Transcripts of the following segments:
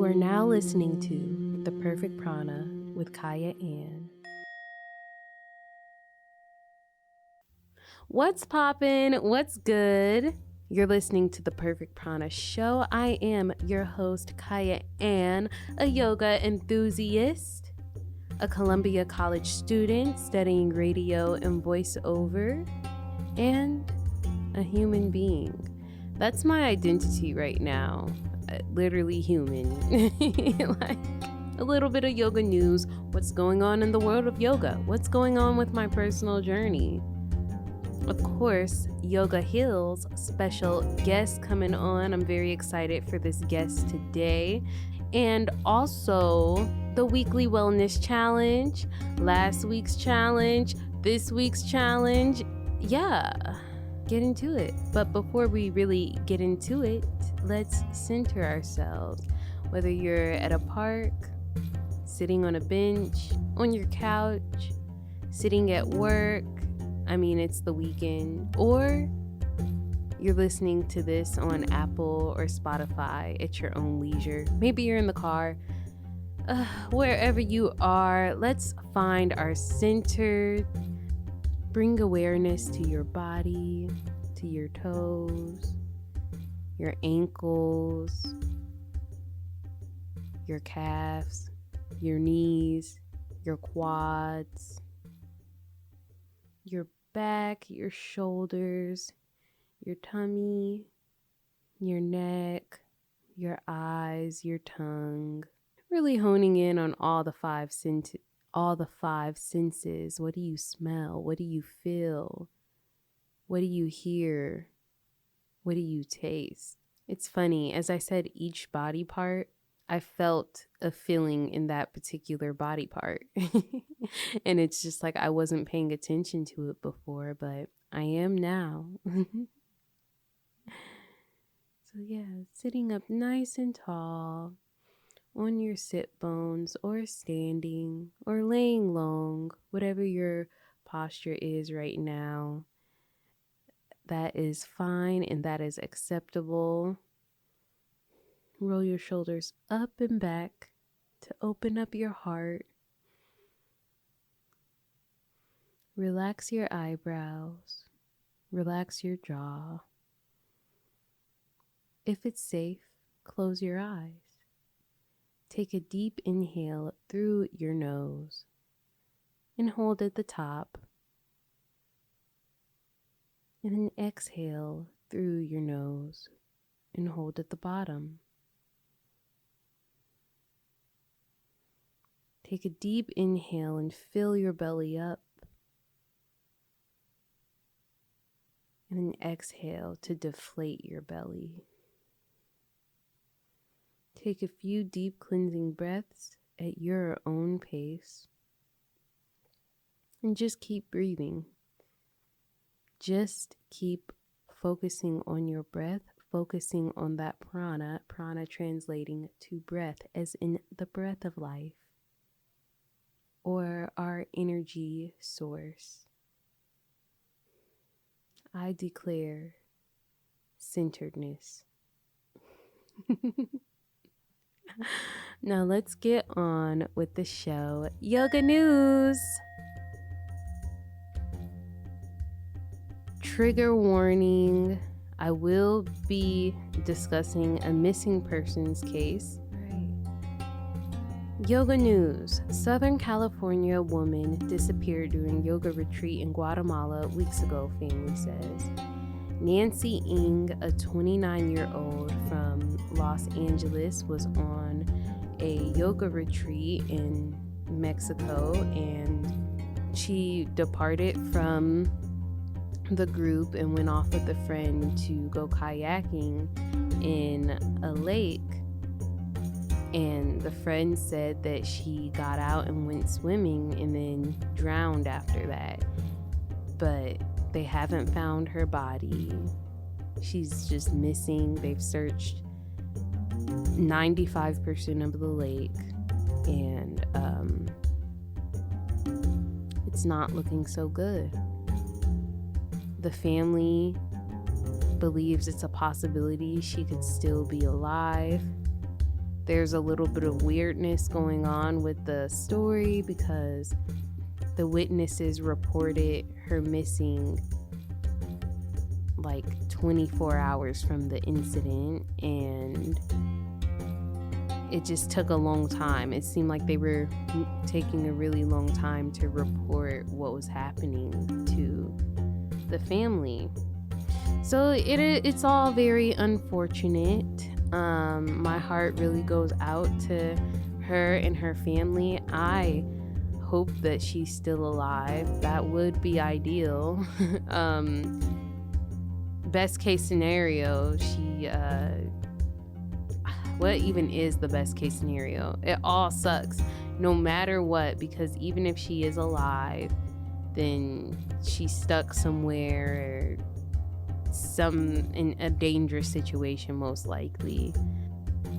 You are now listening to The Perfect Prana with Kyah Ann. What's poppin'? What's good? You're listening to The Perfect Prana Show. I am your host, Kyah Ann, a yoga enthusiast, a Columbia College student studying radio and voiceover, and a human being. That's my identity right now. Literally human. Like a little bit of yoga news. What's going on in the world of yoga? What's going on with my personal journey? Of course, Yoga Heals, special guest coming on. I'm very excited for this guest today. And also the weekly wellness challenge, last week's challenge, this week's challenge. Yeah, get into it. But before we really get into it, let's center ourselves. Whether you're at a park, sitting on a bench, on your couch, sitting at work, it's the weekend, or you're listening to this on Apple or Spotify at your own leisure. Maybe you're in the car. Wherever you are, let's find our center. Bring awareness to your body, to your toes, your ankles, your calves, your knees, your quads, your back, your shoulders, your tummy, your neck, your eyes, your tongue. Really honing in on all the five senses. What do you smell? What do you feel? What do you hear? What do you taste? It's funny, as I said, each body part, I felt a feeling in that particular body part. And it's just like I wasn't paying attention to it before, but I am now. So yeah, sitting up nice and tall on your sit bones, or standing, or laying long, whatever your posture is right now. That is fine and that is acceptable. Roll your shoulders up and back to open up your heart. Relax your eyebrows. Relax your jaw. If it's safe, close your eyes. Take a deep inhale through your nose and hold at the top. And then exhale through your nose and hold at the bottom. Take a deep inhale and fill your belly up. And then exhale to deflate your belly. Take a few deep cleansing breaths at your own pace. And just keep breathing. Just keep focusing on your breath, focusing on that prana translating to breath as in the breath of life, or our energy source. I declare centeredness. Now let's get on with the show. Yoga news. Trigger warning. I will be discussing a missing persons case. Yoga news. Southern California woman disappeared during yoga retreat in Guatemala weeks ago, family says. Nancy Ng, a 29-year-old from Los Angeles, was on a yoga retreat in Mexico, and she departed from the group and went off with a friend to go kayaking in a lake. And the friend said that she got out and went swimming and then drowned after that. But they haven't found her body. She's just missing. They've searched 95% of the lake, and it's not looking so good. The family believes it's a possibility she could still be alive. There's a little bit of weirdness going on with the story because the witnesses reported her missing like 24 hours from the incident, and it just took a long time. It seemed like they were taking a really long time to report what was happening to the family. So it's all very unfortunate. My heart really goes out to her and her family. I hope that she's still alive. That would be ideal. Best case scenario, what even is the best case scenario? It all sucks no matter what, because even if she is alive, then she's stuck somewhere, in a dangerous situation, most likely.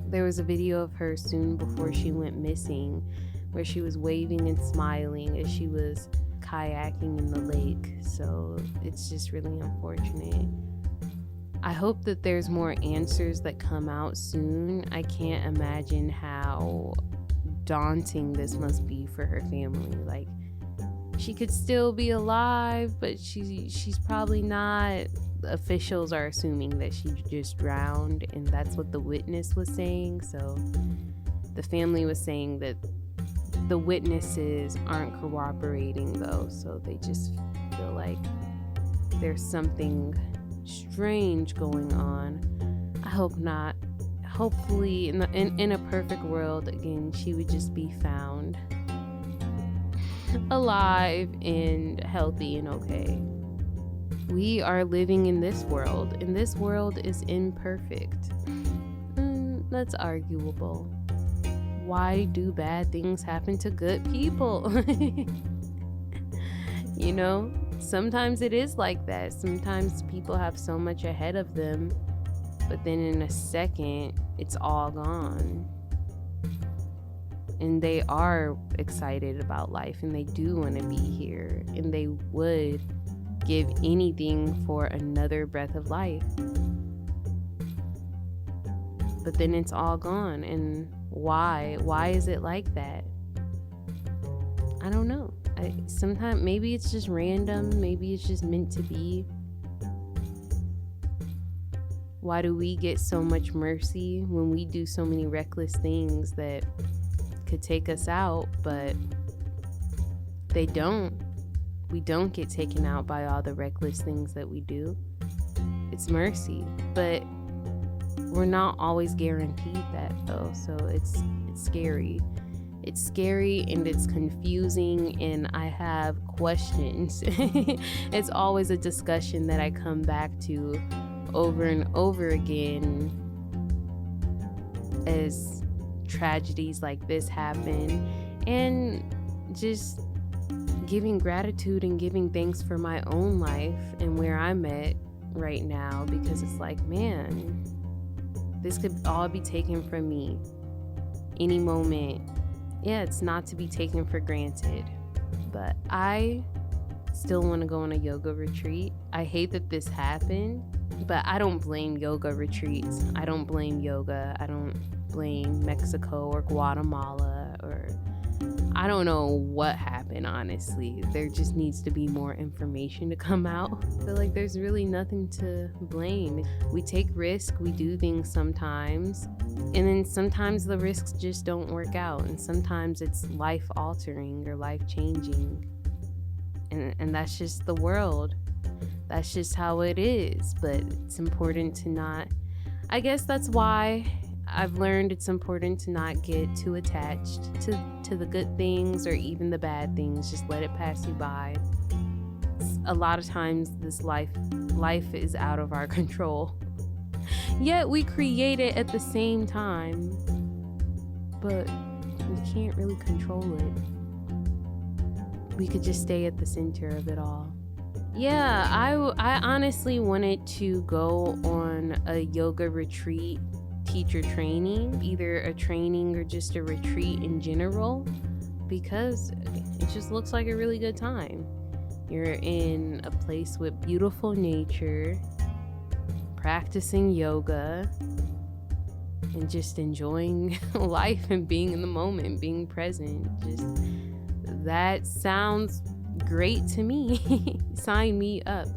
There was a video of her soon before she went missing where she was waving and smiling as she was kayaking in the lake. So it's just really unfortunate. I hope that there's more answers that come out soon. I can't imagine how daunting this must be for her family. Like, she could still be alive, but she's probably not. Officials are assuming that she just drowned, and that's what the witness was saying. So the family was saying that the witnesses aren't cooperating though, so they just feel like there's something strange going on. I hope not. Hopefully in a perfect world, again, she would just be found alive and healthy and okay. We are living in this world, and this world is imperfect. That's arguable. Why do bad things happen to good people? You know, sometimes it is like that. Sometimes people have so much ahead of them, but then in a second, it's all gone. And they are excited about life, and they do want to be here, and they would give anything for another breath of life. But then it's all gone. And why is it like that? I don't know. Sometimes maybe it's just random, maybe it's just meant to be. Why do we get so much mercy when we do so many reckless things that could take us out, but they don't? We don't get taken out by all the reckless things that we do. It's mercy, but we're not always guaranteed that though. So it's scary. It's scary and it's confusing, and I have questions. It's always a discussion that I come back to over and over again as tragedies like this happen, and just giving gratitude and giving thanks for my own life and where I'm at right now, because it's like, man, this could all be taken from me any moment. Yeah, it's not to be taken for granted, but I still want to go on a yoga retreat. I hate that this happened, but I don't blame yoga retreats. I don't blame yoga. I don't blame Mexico or Guatemala, or I don't know what happened, honestly. There just needs to be more information to come out. I feel like there's really nothing to blame. We take risks, we do things sometimes, and then sometimes the risks just don't work out, and sometimes it's life altering or life changing. And that's just the world. That's just how it is. But it's important to not, I guess that's why I've learned it's important to not get too attached to the good things or even the bad things. Just let it pass you by. A lot of times this life is out of our control. Yet we create it at the same time, but we can't really control it. We could just stay at the center of it all. Yeah, I honestly wanted to go on a yoga retreat, teacher training, either a training or just a retreat in general, because it just looks like a really good time. You're in a place with beautiful nature, practicing yoga, and just enjoying life and being in the moment, being present. Just that sounds great to me. Sign me up.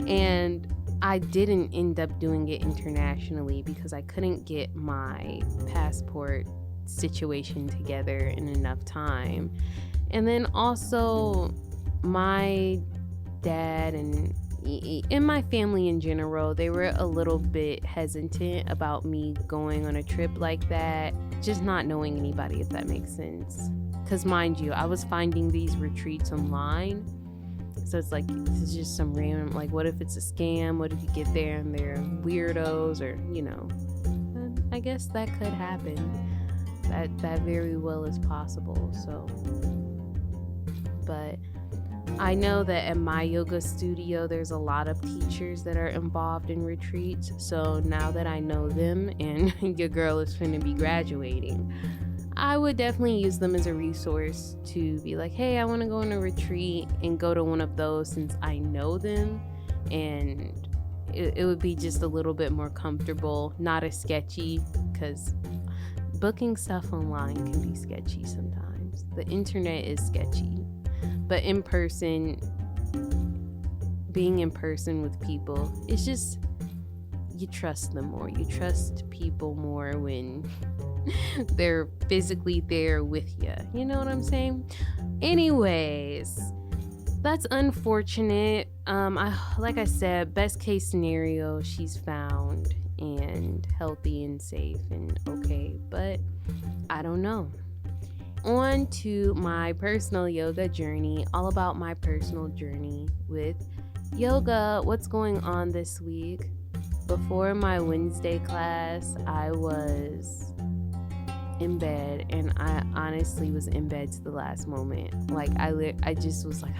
And I didn't end up doing it internationally because I couldn't get my passport situation together in enough time. And then also my dad and my family in general, they were a little bit hesitant about me going on a trip like that, just not knowing anybody, if that makes sense. Because mind you, I was finding these retreats online. So it's like, this is just some random, like, what if it's a scam? What if you get there and they're weirdos, or, you know, I guess that could happen. That very well is possible. So, but I know that at my yoga studio, there's a lot of teachers that are involved in retreats. So now that I know them and your girl is finna be graduating, I would definitely use them as a resource to be like, hey, I want to go on a retreat and go to one of those since I know them. And it would be just a little bit more comfortable, not as sketchy, because booking stuff online can be sketchy sometimes. The internet is sketchy. But in person, being in person with people, it's just, you trust them more. You trust people more when they're physically there with you. You know what I'm saying? Anyways, that's unfortunate. Like I said, best case scenario, she's found and healthy and safe and okay. But I don't know. On to my personal yoga journey, all about my personal journey with yoga. What's going on this week? Before my Wednesday class, I was in bed, and I honestly was in bed to the last moment. Like I just was like,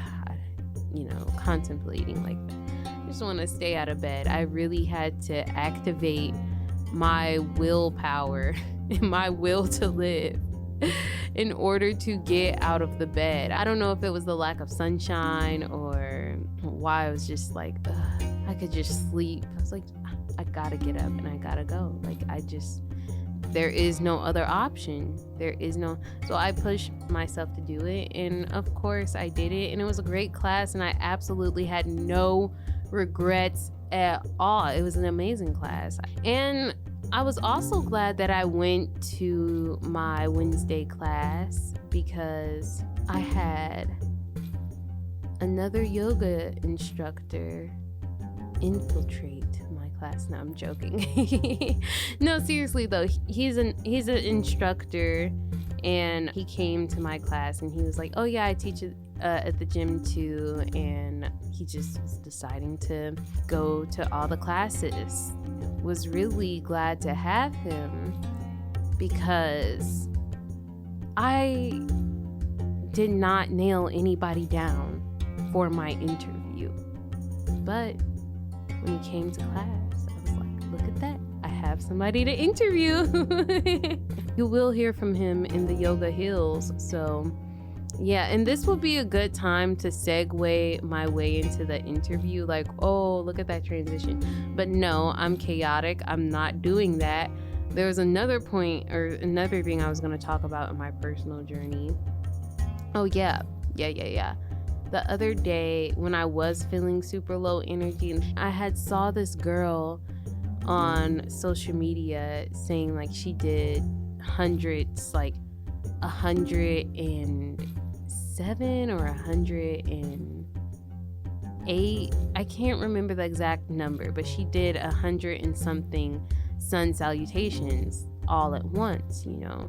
contemplating, like, I just want to stay out of bed. I really had to activate my willpower and my will to live in order to get out of the bed. I don't know if it was the lack of sunshine or why I was just like, I could just sleep. I was like, I gotta get up and I gotta go. Like, there is no other option. So I pushed myself to do it. And of course I did it. And it was a great class. And I absolutely had no regrets at all. It was an amazing class. And I was also glad that I went to my Wednesday class because I had another yoga instructor infiltrate my class. No, I'm joking. No, seriously though, he's an instructor, and he came to my class and he was like, oh yeah, I teach at the gym too, and he just was deciding to go to all the classes. Was really glad to have him because I did not nail anybody down for my interview. But when he came to class, I was like, look at that. I have somebody to interview. You will hear from him in the Yoga Hills. So yeah, and this will be a good time to segue my way into the interview. Like, oh, look at that transition. But no, I'm chaotic. I'm not doing that. There was another point or another thing I was going to talk about in my personal journey. Oh, yeah. The other day when I was feeling super low energy, I had saw this girl on social media saying like she did hundreds, like 107 or 108. I can't remember the exact number, but she did 100 and something sun salutations all at once, And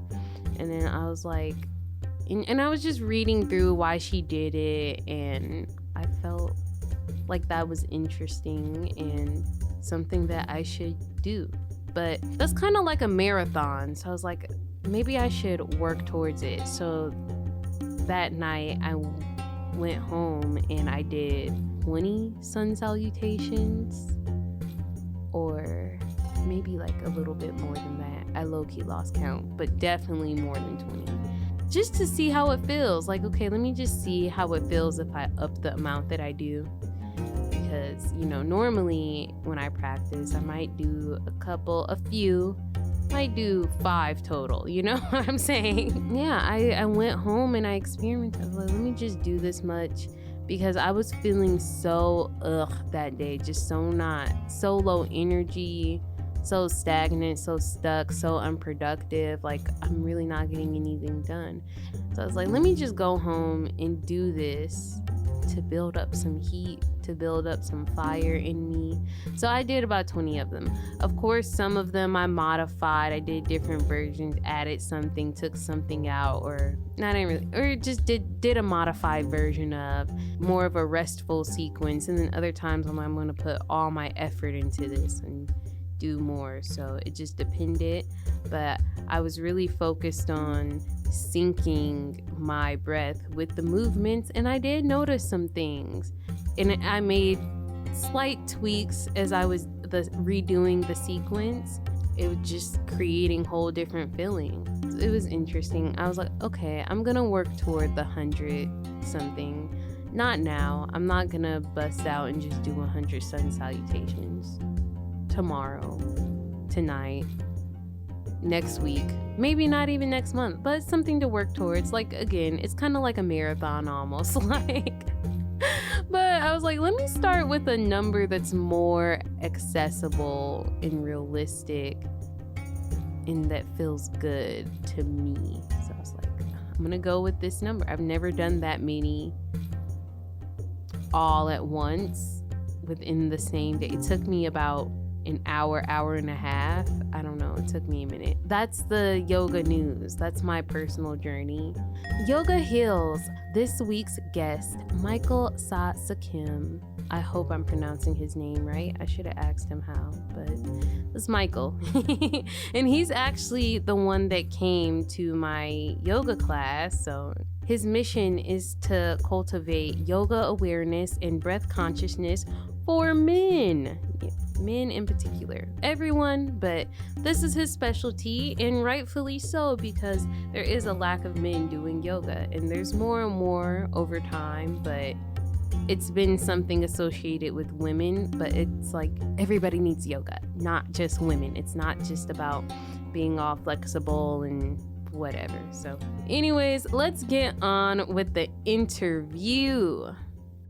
then I was like, and I was just reading through why she did it, and I felt like that was interesting and something that I should do. But that's kind of like a marathon, so I was like, maybe I should work towards it. So that night I went home and I did 20 sun salutations, or maybe like a little bit more than that. I low-key lost count, but definitely more than 20. Just to see how it feels. Like, okay, let me just see how it feels if I up the amount that I do. Because, normally when I practice, I might do a few, might do 5 total, you know what I'm saying? Yeah, I went home and I experimented. I was like, let me just do this much, because I was feeling so that day, just so low energy, so stagnant, so stuck, so unproductive. Like, I'm really not getting anything done. So I was like, let me just go home and do this to build up some heat, to build up some fire in me. So I did about 20 of them. Of course, some of them I modified. I did different versions, added something, took something out, or just did a modified version of more of a restful sequence. And then other times I'm going to put all my effort into this and do more. So it just depended, but I was really focused on syncing my breath with the movements, and I did notice some things, and I made slight tweaks as I was redoing the sequence. It was just creating whole different feelings. It was interesting. I was like, okay, I'm gonna work toward the 100 something. Not now. I'm not gonna bust out and just do 100 sun salutations tomorrow, tonight, next week, maybe not even next month, but it's something to work towards. Like, again, it's kind of like a marathon almost. Like, but I was like, let me start with a number that's more accessible and realistic and that feels good to me. So I was like, I'm gonna go with this number. I've never done that many all at once within the same day. It took me about an hour and a half. I don't know, it took me a minute. That's the yoga news. That's my personal journey. Yoga heals. This week's guest, Michael Sekhem. I hope I'm pronouncing his name right. I should have asked him how, but it's Michael. And he's actually the one that came to my yoga class. So his mission is to cultivate yoga awareness and breath consciousness for men in particular, everyone, but this is his specialty, and rightfully so, because there is a lack of men doing yoga, and there's more and more over time, but it's been something associated with women. But it's like everybody needs yoga, not just women. It's not just about being all flexible and whatever. So anyways, let's get on with the interview.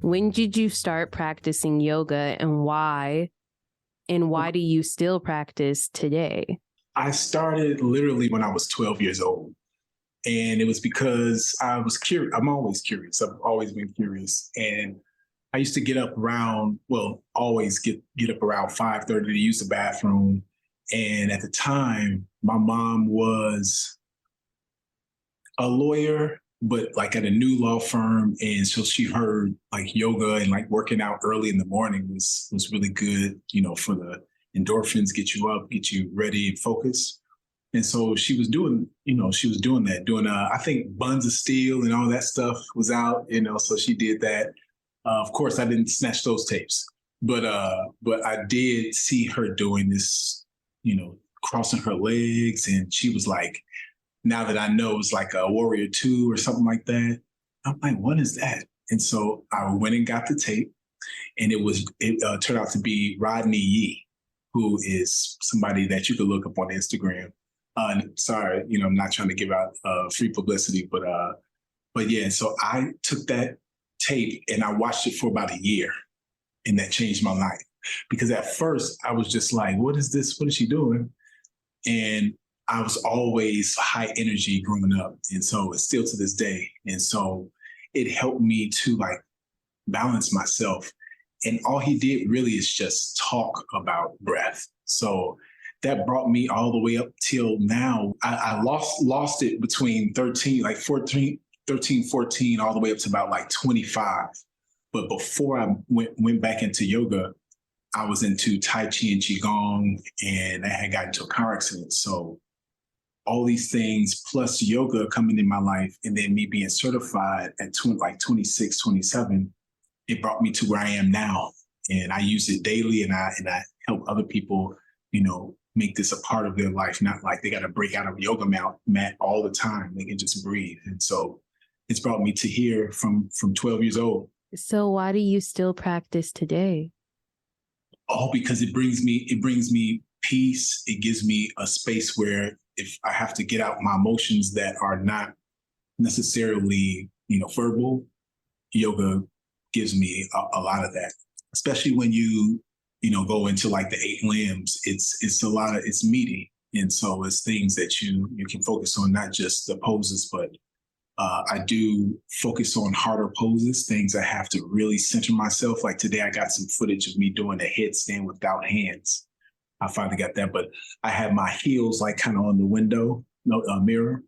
When did you start practicing yoga, and why? And why do you still practice today? I started literally when I was 12 years old. And it was because I was curious. I'm always curious. I've always been curious. And I used to get up around, always get up around 5:30 to use the bathroom. And at the time, my mom was a lawyer, but like at a new law firm. And so she heard like yoga and like working out early in the morning was really good, for the endorphins, get you up, get you ready and focused. And so she was doing that, I think Buns of Steel and all that stuff was out, so she did that. Of course, I didn't snatch those tapes, but I did see her doing this, crossing her legs. And she was like, now that I know it's like a Warrior 2 or something like that, I'm like, what is that? And so I went and got the tape, and it turned out to be Rodney Yee, who is somebody that you could look up on Instagram. Sorry, I'm not trying to give out free publicity, but yeah. So I took that tape and I watched it for about a year, and that changed my life. Because at first I was just like, what is this? What is she doing? And I was always high energy growing up. And so it's still to this day. And so it helped me to like balance myself. And all he did really is just talk about breath. So that brought me all the way up till now. I lost it between 13, 14, all the way up to about like 25. But before I went back into yoga, I was into Tai Chi and Qigong, and I had gotten into a car accident. So all these things, plus yoga coming in my life, and then me being certified at 26, 27, it brought me to where I am now. And I use it daily, and I help other people, make this a part of their life, not like they got to break out of a yoga mat all the time. They can just breathe. And so it's brought me to here from 12 years old. So why do you still practice today? Because it brings me peace. It gives me a space where if I have to get out my emotions that are not necessarily, verbal, yoga gives me a lot of that, especially when go into like the 8 limbs. It's a lot of, it's meaty. And so it's things that you can focus on, not just the poses, but I do focus on harder poses, things I have to really center myself. Like today, I got some footage of me doing a headstand without hands. I finally got that, but I had my heels like kind of on the window mirror.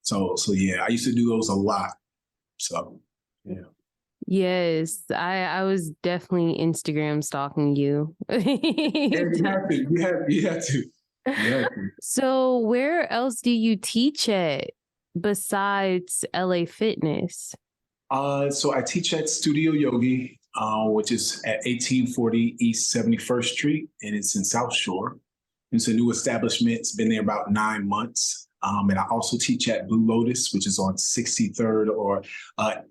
So yeah, I used to do those a lot. So yeah. Yes, I was definitely Instagram stalking you. Yeah, you have to. You have to. So where else do you teach at besides LA Fitness? So I teach at Studio Yogi, which is at 1840 East 71st Street, and it's in South Shore. It's a new establishment. It's been there about 9 months. And I also teach at Blue Lotus, which is on 63rd or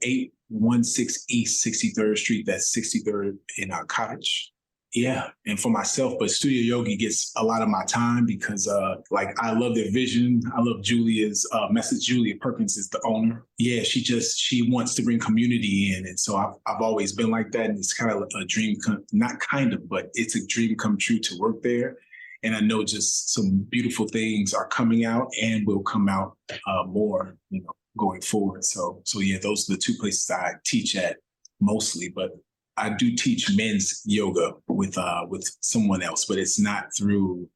816 East 63rd Street. That's 63rd in Cottage. Yeah, and for myself, but Studio Yogi gets a lot of my time because I love their vision. I love Julia's message. Julia Perkins is the owner. Yeah, she wants to bring community in. And so I've always been like that. And it's kind of a dream, not kind of, but it's a dream come true to work there. And I know just some beautiful things are coming out and will come out more, going forward. So yeah, those are the two places I teach at mostly, but I do teach men's yoga with someone else, but it's not through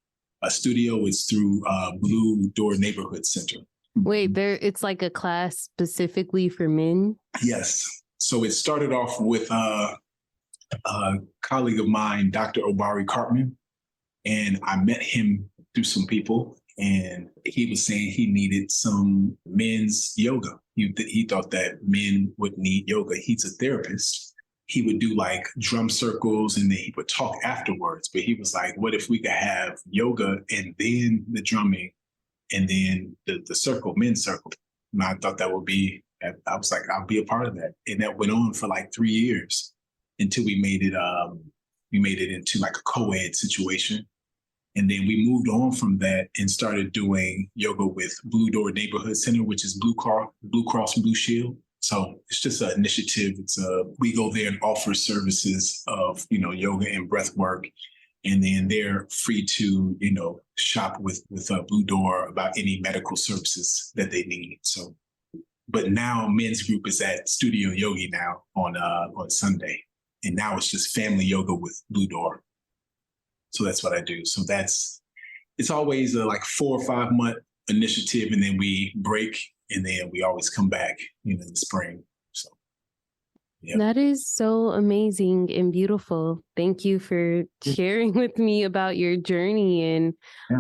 a studio. It's through Blue Door Neighborhood Center. Wait, it's like a class specifically for men? Yes. So it started off with a colleague of mine, Dr. Obari Cartman, and I met him through some people, and he was saying he needed some men's yoga. He thought that men would need yoga. He's a therapist. He would do like drum circles and then he would talk afterwards. But he was like, what if we could have yoga and then the drumming and then the circle, men's circle? And I thought that would be, I was like, I'll be a part of that. And that went on for like 3 years until we made it into like a co-ed situation. And then we moved on from that and started doing yoga with Blue Door Neighborhood Center, which is Blue Cross Blue Shield. So it's just an initiative. We go there and offer services of, yoga and breath work. And then they're free to, shop with Blue Door about any medical services that they need. So, but now men's group is at Studio Yogi now on Sunday. And now it's just family yoga with Blue Door. So that's what I do. So it's always a like 4 or 5 month initiative. And then we break. And then we always come back, in the spring. So, yeah. That is so amazing and beautiful. Thank you for sharing with me about your journey and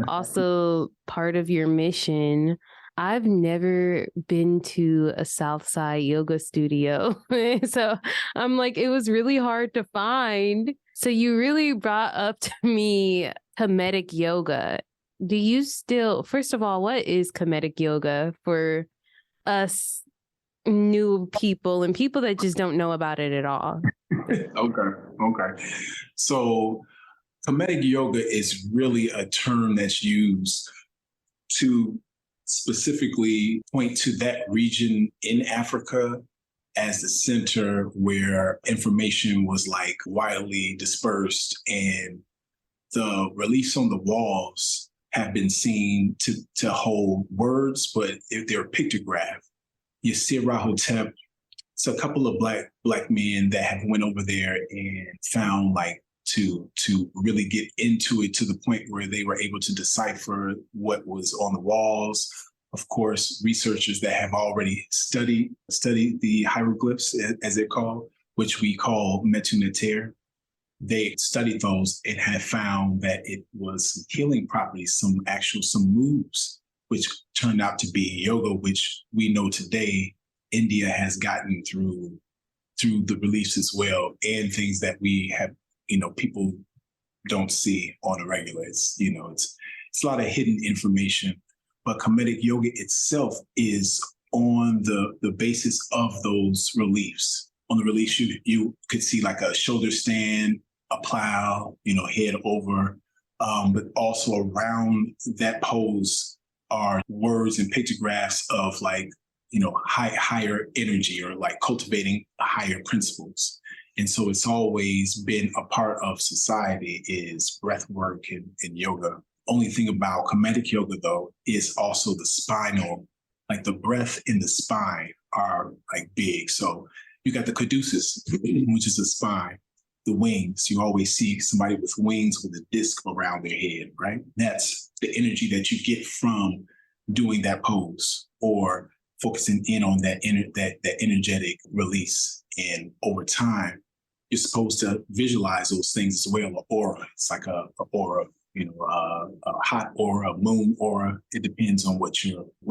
also part of your mission. I've never been to a Southside yoga studio. So I'm like, it was really hard to find. So you really brought up to me Kemetic yoga. Do you still, first of all, what is Kemetic yoga for us new people and people that just don't know about it at all? Okay. So Kemetic yoga is really a term that's used to specifically point to that region in Africa as the center where information was like widely dispersed, and the reliefs on the walls have been seen to hold words, but if they're a pictograph. Yasira Hotep, it's a couple of black men that have went over there and found like to really get into it to the point where they were able to decipher what was on the walls. Of course, researchers that have already studied the hieroglyphs, as they're called, which we call Metu Neter. They studied those and have found that it was healing properties, some moves, which turned out to be yoga, which we know today India has gotten through the reliefs as well, and things that we have, people don't see on a regular. It's a lot of hidden information, but Kemetic yoga itself is on the basis of those reliefs. On the reliefs, you could see like a shoulder stand, a plow, head over, but also around that pose are words and pictographs of like, higher energy or like cultivating higher principles. And so it's always been a part of society is breath work and yoga. Only thing about Kemetic yoga, though, is also the spinal, like the breath in the spine are like big. So you got the caduceus, which is the spine, the wings. You always see somebody with wings with a disc around their head, right? That's the energy that you get from doing that pose or focusing in on that energetic release. And over time, you're supposed to visualize those things as well. An aura, it's like a aura, a hot aura, moon aura. It depends on what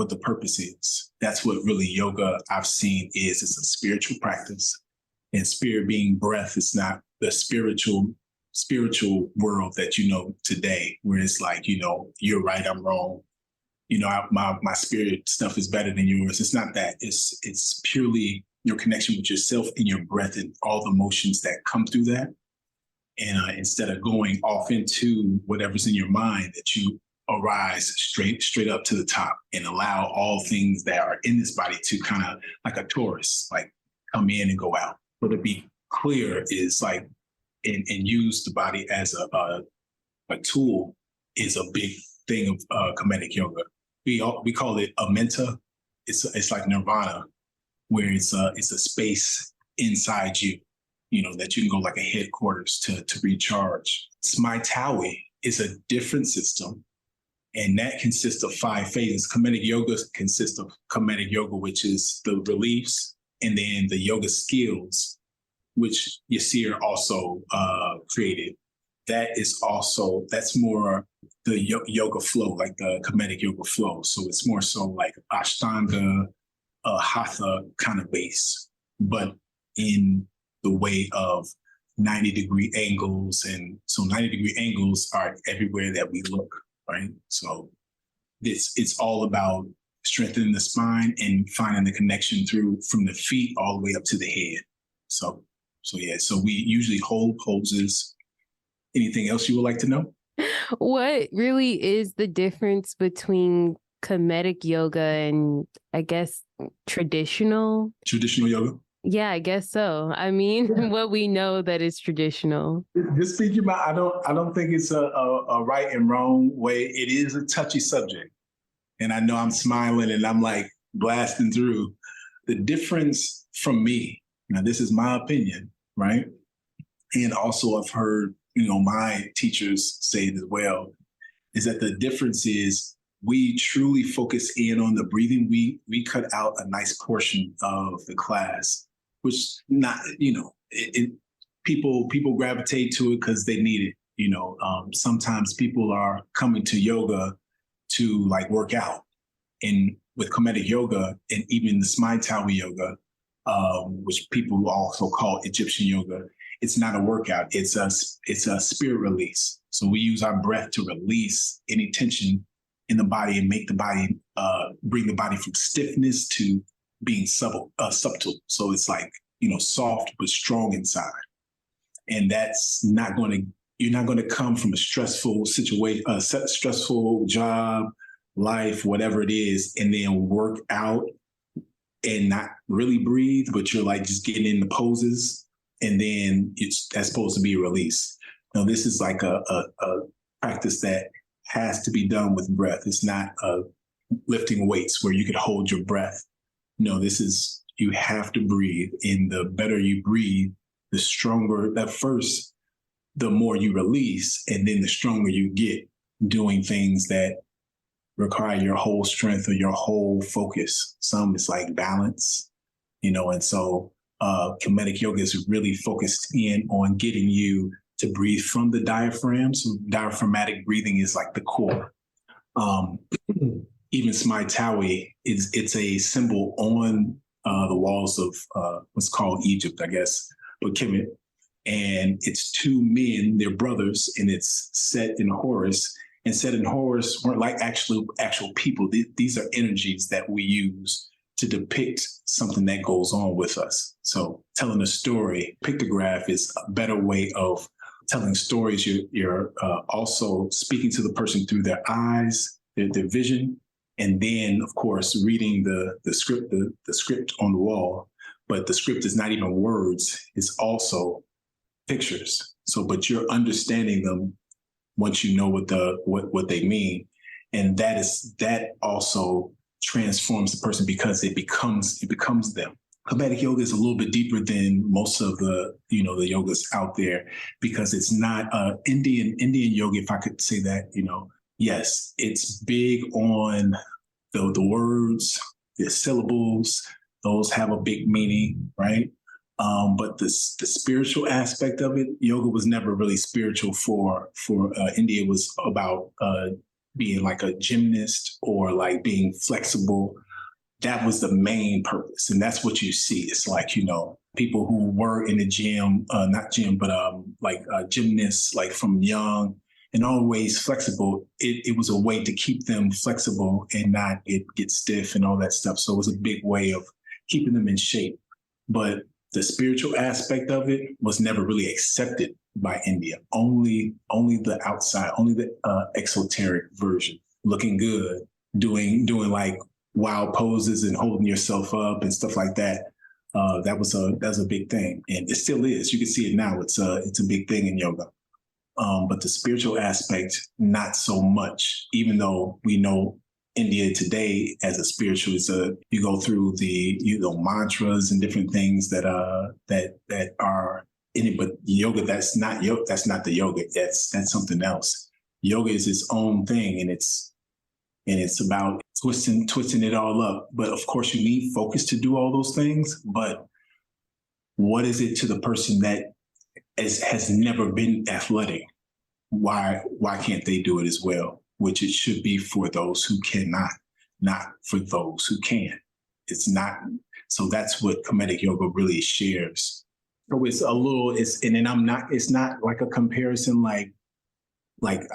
the purpose is. That's what really yoga I've seen is. It's a spiritual practice, and spirit being breath is not the spiritual world that you know today, where it's like, you're right, I'm wrong. My spirit stuff is better than yours. It's not that. It's purely your connection with yourself and your breath and all the emotions that come through that. And instead of going off into whatever's in your mind, that you arise straight up to the top and allow all things that are in this body to kind of like a tourist, like come in and go out. But to be clear is like, and use the body as a tool is a big thing of Kemetic yoga. We call it a menta. It's like nirvana, where it's a space inside you, that you can go like a headquarters to recharge. Smaitawi is a different system, and that consists of 5 phases. Kemetic yoga consists of Kemetic yoga, which is the reliefs, and then the yoga skills, which Yasir also created. That's more the yoga flow, like the Kemetic yoga flow. So it's more so like Ashtanga, Hatha kind of base, but in the way of 90-degree angles. And so 90-degree angles are everywhere that we look, right? So it's all about strengthening the spine and finding the connection from the feet all the way up to the head. So we usually hold poses. Anything else you would like to know? What really is the difference between Kemetic yoga and, I guess, traditional yoga? Yeah, I guess so. I mean, what we know that is traditional. Just speaking about, I don't think it's a right and wrong way. It is a touchy subject, and I know I'm smiling and I'm like blasting through. The difference from me, now this is my opinion, right? And also I've heard my teachers say it as well, is that the difference is we truly focus in on the breathing. We cut out a nice portion of the class, which not, people gravitate to it because they need it. Sometimes people are coming to yoga to like work out. And with Kemetic yoga and even the Smaitawi yoga, which people also call Egyptian yoga, it's not a workout. It's a spirit release. So we use our breath to release any tension in the body and make the body, bring the body from stiffness to being subtle. So it's like, soft but strong inside. And that's you're not going to come from a stressful situation, a stressful job, life, whatever it is, and then work out and not really breathe, but you're like just getting in the poses. And then that's supposed to be a release. Now, this is like a practice that has to be done with breath. It's not lifting weights where you could hold your breath. No, you have to breathe. And the better you breathe, the stronger the more you release, and then the stronger you get doing things that require your whole strength or your whole focus. Some is like balance, and so Kemetic yoga is really focused in on getting you to breathe from the diaphragm. So diaphragmatic breathing is like the core. Even Smaitawi it's a symbol on the walls of what's called Egypt, I guess, but Kemet. And it's 2 men, they're brothers, and it's Set and Horus. And Set and Horus weren't like actual people. These are energies that we use to depict something that goes on with us. So telling a story, pictograph is a better way of telling stories. You're also speaking to the person through their eyes, their vision, and then of course reading the script, the script on the wall. But the script is not even words; it's also pictures. So, but you're understanding them once you know what they mean, and that also transforms the person because it becomes them. Kemetic yoga is a little bit deeper than most of the the yogas out there because it's not Indian yoga, if I could say that. Yes, it's big on the words, the syllables. Those have a big meaning, right? But the spiritual aspect of it, yoga was never really spiritual for India. It was about being like a gymnast or like being flexible. That was the main purpose. And that's what you see. It's like, people who were in the gym, not gym, but gymnasts, like from young and always flexible. It was a way to keep them flexible and not get stiff and all that stuff. So it was a big way of keeping them in shape. But the spiritual aspect of it was never really accepted by India. Only the outside, only the exoteric version, looking good, doing like wild poses and holding yourself up and stuff like that. That was a big thing, and it still is. You can see it now. It's a big thing in yoga. But the spiritual aspect, not so much. Even though we know India today as a spiritual, you go through the mantras and different things that are in it. But yoga, that's not the yoga. That's something else. Yoga is its own thing, and it's about twisting it all up. But of course, you need focus to do all those things. But what is it to the person that has never been athletic? Why can't they do it as well? Which it should be for those who cannot, not for those who can. It's not. So that's what Kemetic yoga really shares. So it's not like a comparison like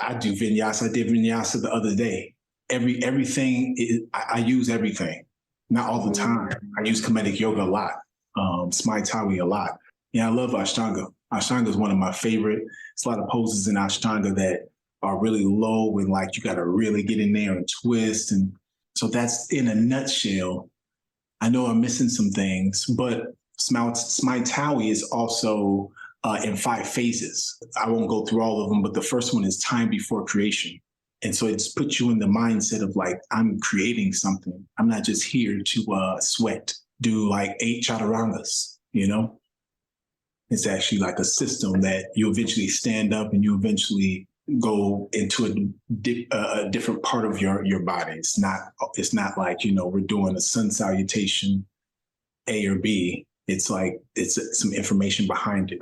I do vinyasa. I did vinyasa the other day. Everything I use everything. Not all the time. I use Kemetic yoga a lot. Smai a lot. Yeah, I love Ashtanga. Ashtanga is one of my favorite. There's a lot of poses in Ashtanga that are really low and like you got to really get in there and twist. And so that's in a nutshell. I know I'm missing some things, but Smai is also in 5 phases. I won't go through all of them, but the first one is time before creation. And so it's put you in the mindset of like, I'm creating something. I'm not just here to sweat, do like 8 chaturangas, It's actually like a system that you eventually stand up and you eventually go into a different part of your body. It's not like, we're doing a sun salutation, A or B. It's like, it's some information behind it.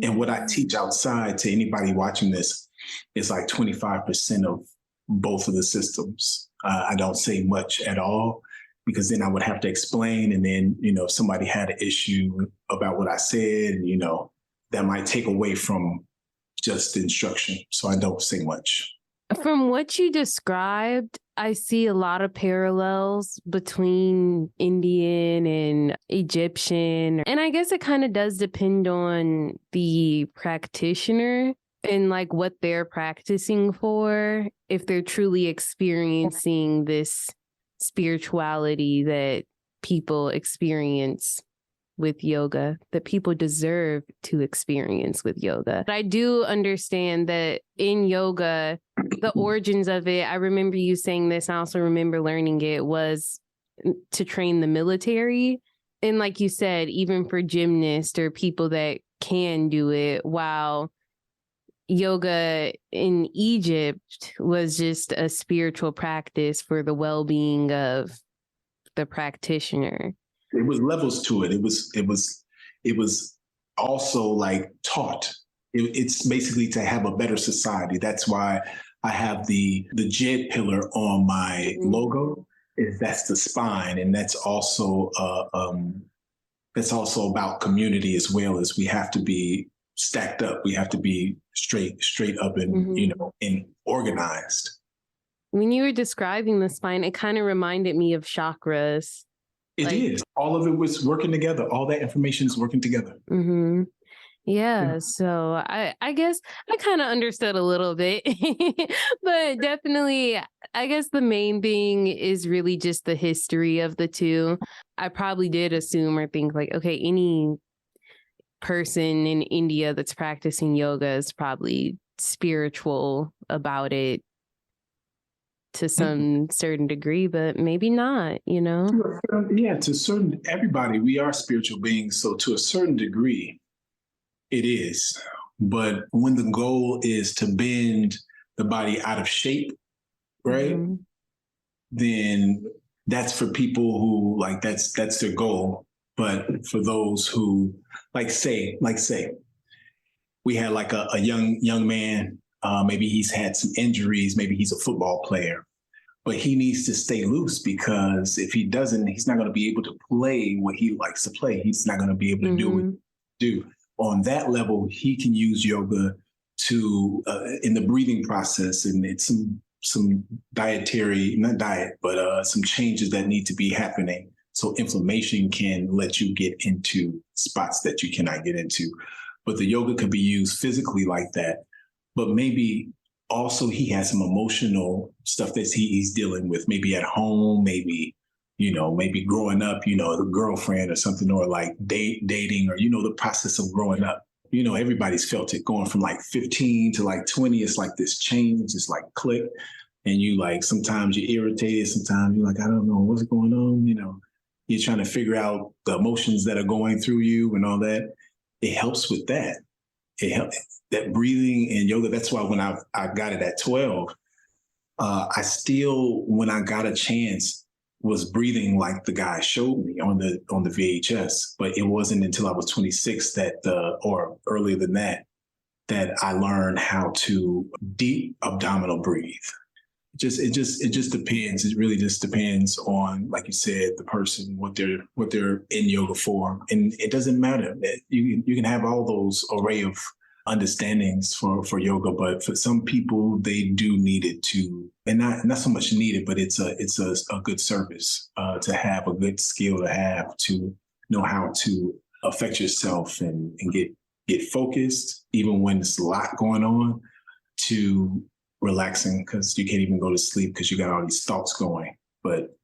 And what I teach outside to anybody watching this is like 25% of both of the systems. I don't say much at all because then I would have to explain. And then, if somebody had an issue about what I said, that might take away from just the instruction. So I don't say much. From what you described, I see a lot of parallels between Indian and Egyptian. And I guess it kind of does depend on the practitioner and like what they're practicing for, if they're truly experiencing this spirituality that people experience with yoga, that people deserve to experience with yoga. But I do understand that in yoga, the origins of it, I remember you saying this, I also remember learning it, was to train the military. And like you said, even for gymnasts or people that can do it, while yoga in Egypt was just a spiritual practice for the well-being of the practitioner. It was levels to it. It was also like taught. It's basically to have a better society. That's why I have the Jed pillar on my logo. That's the spine, and that's also about community as well. As we have to be stacked up. We have to be straight up and and organized. When you were describing the spine, it kind of reminded me of chakras. It is. All of it was working together. All that information is working together. Mm-hmm. Yeah, so I guess I kind of understood a little bit, but definitely, I guess the main thing is really just the history of the two. I probably did assume or think like, okay, any person in India that's practicing yoga is probably spiritual about it to some certain degree, but maybe not, you know? Yeah, to certain everybody, we are spiritual beings. So to a certain degree, it is. But when the goal is to bend the body out of shape, right? Mm-hmm. Then that's for people who like that's their goal. But for those who like say we had like a young man, maybe he's had some injuries, maybe he's a football player, but he needs to stay loose because if he doesn't, he's not going to be able to play what he likes to play. He's not going to be able to do what he do. On that level, he can use yoga to in the breathing process, and it's some dietary, not diet, but some changes that need to be happening. So inflammation can let you get into spots that you cannot get into. But the yoga could be used physically like that. But maybe also he has some emotional stuff that he's dealing with, maybe at home, maybe, maybe growing up, the girlfriend or something, or like dating, or, the process of growing up. Everybody's felt it going from like 15 to like 20. It's like this change, it's like click. And you like, sometimes you're irritated. Sometimes you're like, I don't know what's going on. You're trying to figure out the emotions that are going through you and all that. It helps with that. It helps that breathing and yoga. That's why when I got it at 12, I still, when I got a chance, was breathing like the guy showed me on the VHS. But it wasn't until I was 26 or earlier than that I learned how to deep abdominal breathe. It just depends. It really just depends on, like you said, the person, what they're in yoga for. And it doesn't matter that you can have all those array of understandings for yoga, but for some people they do need it to, and not so much need it, but it's a good service to have, a good skill to have, to know how to affect yourself and get focused even when there's a lot going on, to relaxing because you can't even go to sleep because you got all these thoughts going. But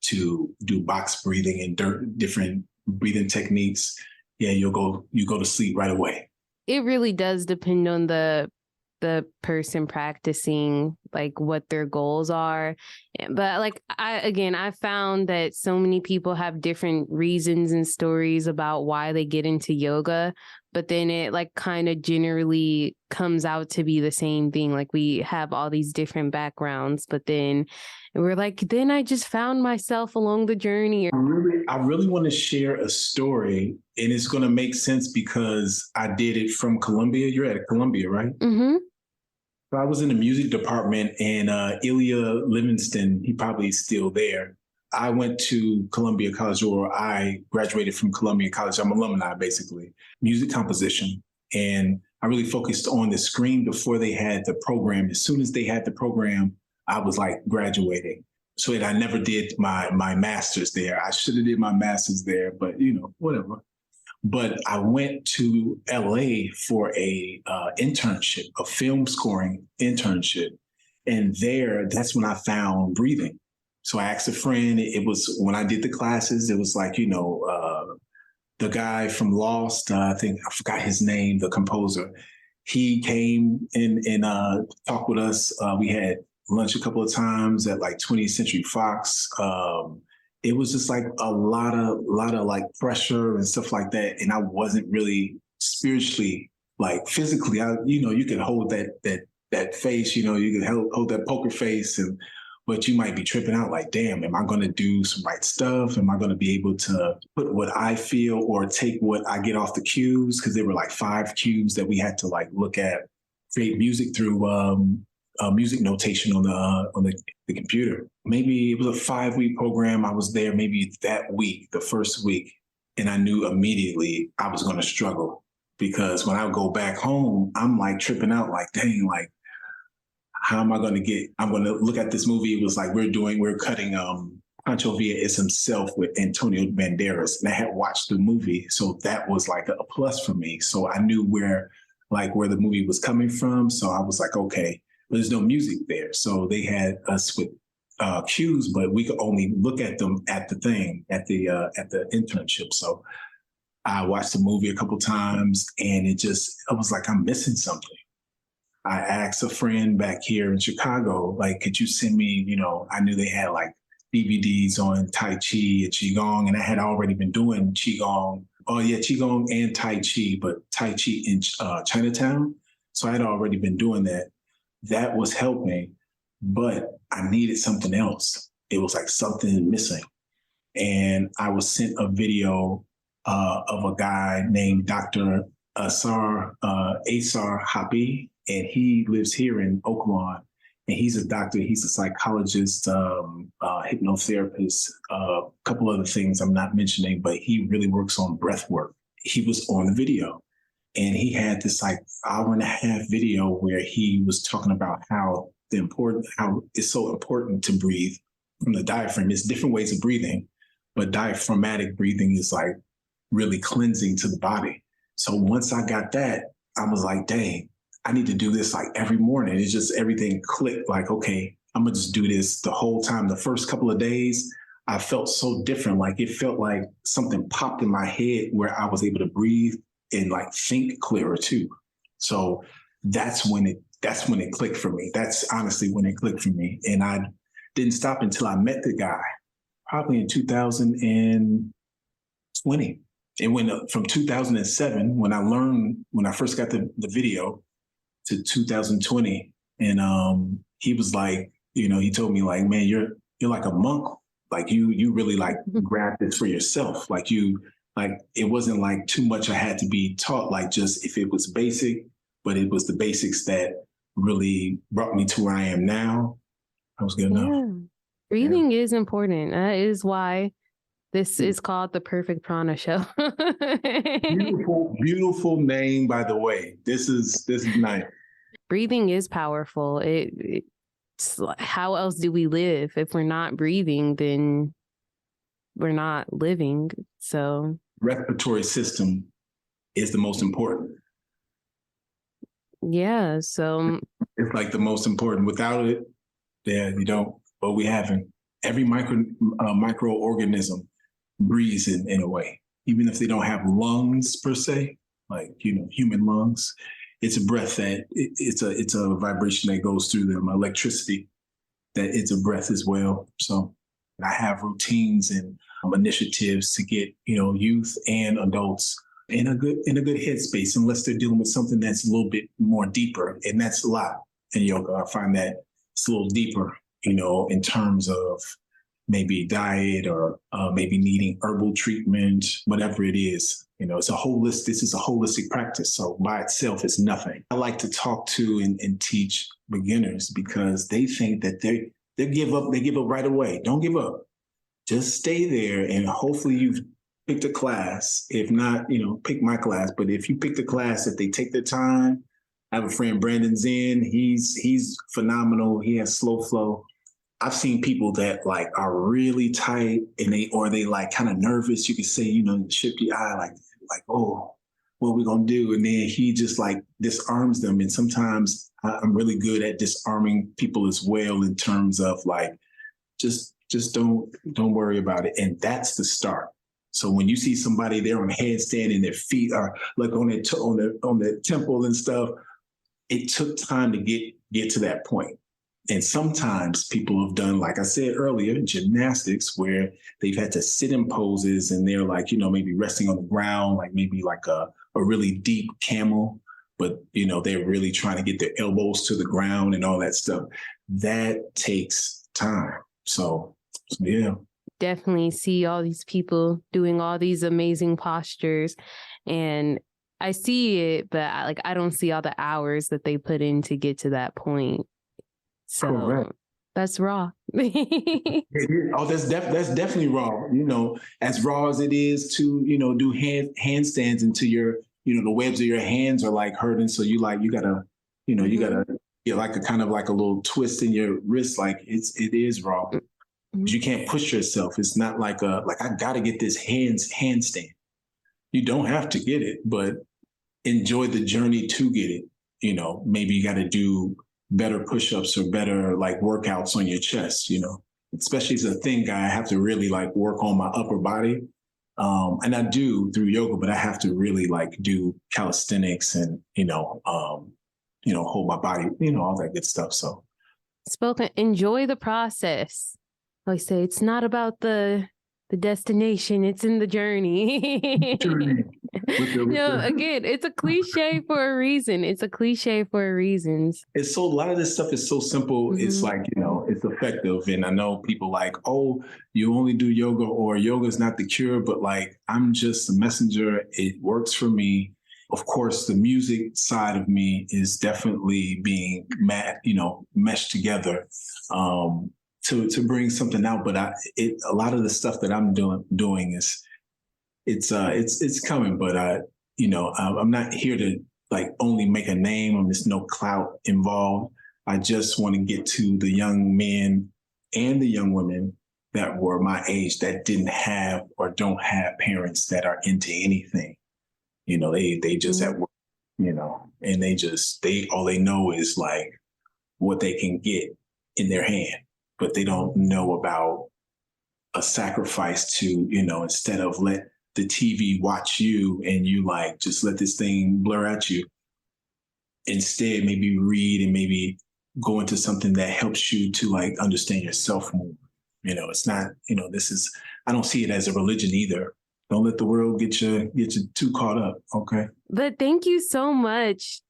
to do box breathing and different breathing techniques, yeah, you go to sleep right away. It really does depend on the person practicing, like what their goals are. But like I found that so many people have different reasons and stories about why they get into yoga, but then it like kind of generally comes out to be the same thing. Like we have all these different backgrounds, but then we're like, then I just found myself along the journey. I really want to share a story, and it's going to make sense because I did it from Columbia. You're at Columbia, right? Mm-hmm. So I was in the music department, and Ilya Livingston, he probably is still there. I went to Columbia College, or I graduated from Columbia College. I'm alumni, basically, music composition. And I really focused on the screen before they had the program. As soon as they had the program, I was like graduating. So I never did my master's there. I should have did my master's there, but whatever. But I went to LA for a internship, a film scoring internship. And that's when I found breathing. So I asked a friend, it was when I did the classes, it was like, the guy from Lost, I think I forgot his name, the composer. He came and talked with us. We had lunch a couple of times at like 20th Century Fox. It was just like a lot of like pressure and stuff like that. And I wasn't really spiritually, like physically, you can hold that face, you can hold that poker face, but you might be tripping out like, damn, am I going to do some right stuff? Am I going to be able to put what I feel or take what I get off the cues? Because there were like 5 cues that we had to like look at, create music through music notation on the computer. Maybe it was a 5-week program. I was there maybe that week, the first week, and I knew immediately I was going to struggle because when I would go back home, I'm like tripping out like, dang, like, how am I going to I'm going to look at this movie. It was like we're cutting Pancho Villa is himself with Antonio Banderas, and I had watched the movie, so that was like a plus for me. So I knew where the movie was coming from. So I was like, okay, but there's no music there, so they had us with cues, but we could only look at them at the internship. So I watched the movie a couple times, and I was like, I'm missing something. I asked a friend back here in Chicago, like, could you send me, I knew they had like DVDs on Tai Chi and Qigong, and I had already been doing Qigong. Oh yeah, Qigong and Tai Chi, but Tai Chi in Chinatown. So I had already been doing that. That was helping, but I needed something else. It was like something missing. And I was sent a video of a guy named Dr. Asar Hapi, and he lives here in Oakland. And he's a doctor, he's a psychologist, hypnotherapist, a couple other things I'm not mentioning, but he really works on breath work. He was on the video, and he had this like hour and a half video where he was talking about how it's so important to breathe from the diaphragm. There's different ways of breathing, but diaphragmatic breathing is like really cleansing to the body. So once I got that, I was like, dang, I need to do this like every morning. It's just everything clicked like, okay, I'm gonna just do this the whole time. The first couple of days, I felt so different. Like it felt like something popped in my head where I was able to breathe and like think clearer too. So that's when it clicked for me. That's honestly when it clicked for me. And I didn't stop until I met the guy, probably in 2020. And from 2007, when I first got the video, to 2020, and he was like, he told me like, man, you're like a monk. Like you really like grabbed this for yourself. Like it wasn't like too much I had to be taught. Like just if it was basic, but it was the basics that really brought me to where I am now. I was good enough. Breathing is important. That is why this is called the Perfect Prana Show. Beautiful name, by the way. This is nice. Breathing is powerful. It's how else do we live? If we're not breathing, then we're not living. So respiratory system is the most important. Yeah. So it's like the most important. Without it, you don't. But we haven't. Every microorganism breathes in a way, even if they don't have lungs per se, like human lungs. It's a breath that it's a vibration that goes through them, electricity. That it's a breath as well. So I have routines and initiatives to get youth and adults in a good headspace, unless they're dealing with something that's a little bit more deeper, and that's a lot in yoga. I find that it's a little deeper, in terms of maybe diet or maybe needing herbal treatment, whatever it is. This is a holistic practice. So by itself, it's nothing. I like to talk to and teach beginners because they think that they give up right away. Don't give up. Just stay there, and hopefully you've picked a class. If not, pick my class. But if you pick the class that they take their time, I have a friend, Brandon Zen. He's phenomenal. He has slow flow. I've seen people that like are really tight and they like kind of nervous. You could say, shift the eye like, oh, what are we going to do? And then he just like disarms them. And sometimes I'm really good at disarming people as well in terms of like, just don't worry about it. And that's the start. So when you see somebody there on a headstand and their feet are like on their temple and stuff, it took time to get to that point. And sometimes people have done, like I said earlier, gymnastics where they've had to sit in poses and they're like, maybe resting on the ground, like maybe like a really deep camel, but, they're really trying to get their elbows to the ground and all that stuff. That takes time. So yeah. Definitely see all these people doing all these amazing postures, and I see it, but I don't see all the hours that they put in to get to that point. So correct. That's raw. Oh, that's definitely raw. As raw as it is to, do handstands until your, the webs of your hands are like hurting. So you gotta get like a kind of like a little twist in your wrist. Like it is raw. You can't push yourself. It's not like I got to get this handstand. You don't have to get it, but enjoy the journey to get it. You know, maybe you got to do better push-ups or better like workouts on your chest, you know, especially as a thin guy, I have to really like work on my upper body. And I do through yoga, but I have to really like do calisthenics and, hold my body, all that good stuff. So enjoy the process. I say it's not about the destination, it's in the journey. Again, it's a cliche for a reason. It's so a lot of this stuff is so simple. Mm-hmm. It's like, it's effective. And I know people like, oh, you only do yoga or yoga is not the cure, but like, I'm just a messenger. It works for me. Of course, the music side of me is definitely being meshed together to bring something out. But a lot of the stuff that I'm doing is it's coming. But I'm not here to like only make a name, and there's no clout involved. I just want to get to the young men and the young women that were my age that didn't have or don't have parents that are into anything. They just at work, and all they know is like what they can get in their hand, but they don't know about a sacrifice to, instead of let the TV watch you and you like, just let this thing blur at you. Instead, maybe read and maybe go into something that helps you to like understand yourself more. It's not, I don't see it as a religion either. Don't let the world get you too caught up. Okay. But thank you so much